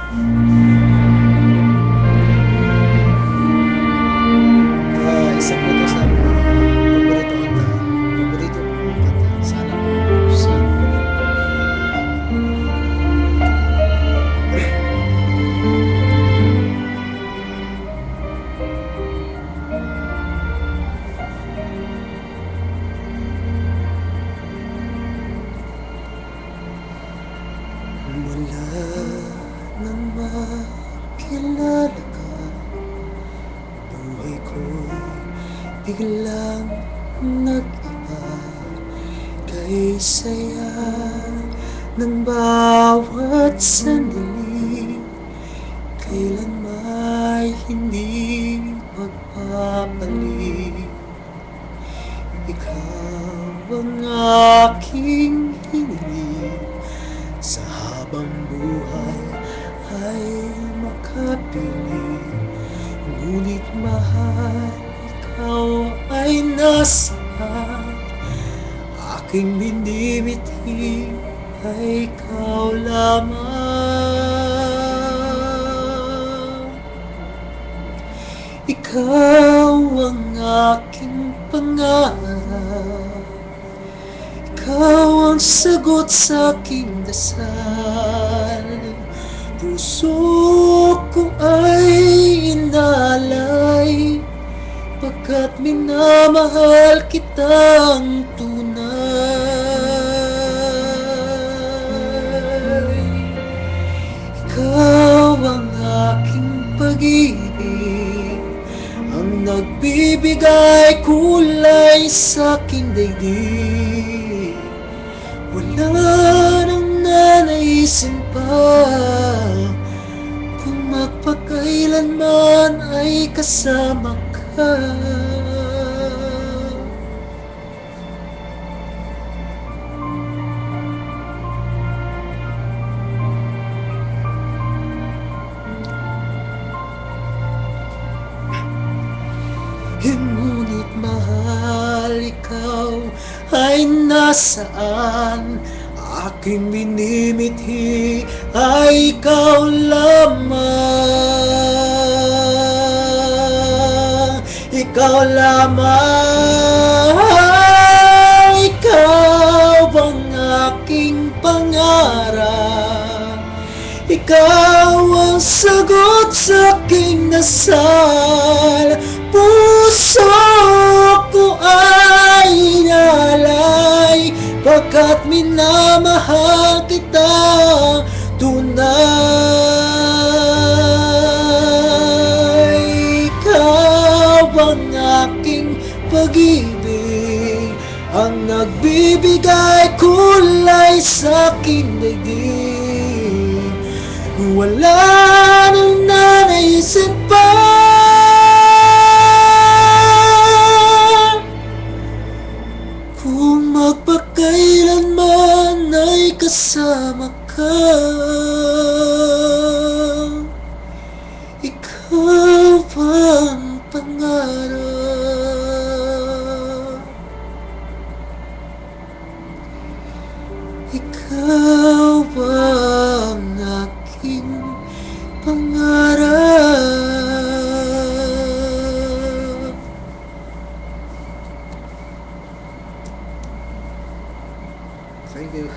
Isa po ito sa mga paborito kong kanta. Sana po magustuhan mo rin. Mula nang makilala ka, buhay ko'y biglang nag-iba. Kay saya ng bawat sandali, kailan may hindi magpapalit. Ikaw ang aking hiniling, sa habang buhay ay makapiling. Ngunit mahal, ikaw ay nasaan? Aking minimiti ay ikaw lamang. Ikaw ang aking pangarap, ikaw ang sagot sa aking dasal. Puso ko ay inalay, pagkat minamahal kitang tunay. Ikaw ang aking pag-ibig, ang nagbibigay kulay sa aking daigdig. Wala nang nanaisin pa, kung magpakailanman ay kasama ka. Ngunit mahal, ikaw ay nasaan? Aking minimithi ay ikaw lamang. Ikaw lamang. Ikaw ang aking pangarap, ikaw ang sagot sa aking dasal. Puso ko ay inalay, pagkat minamahal kita tunay. Ikaw ang aking pag-ibig, ang nagbibigay kulay sa aking daigdig. Wala nang nanaisin pa, kung magpakailanman ay kasama ka. Ikaw ang pangarap, ikaw ang aking pangarap. Thank you.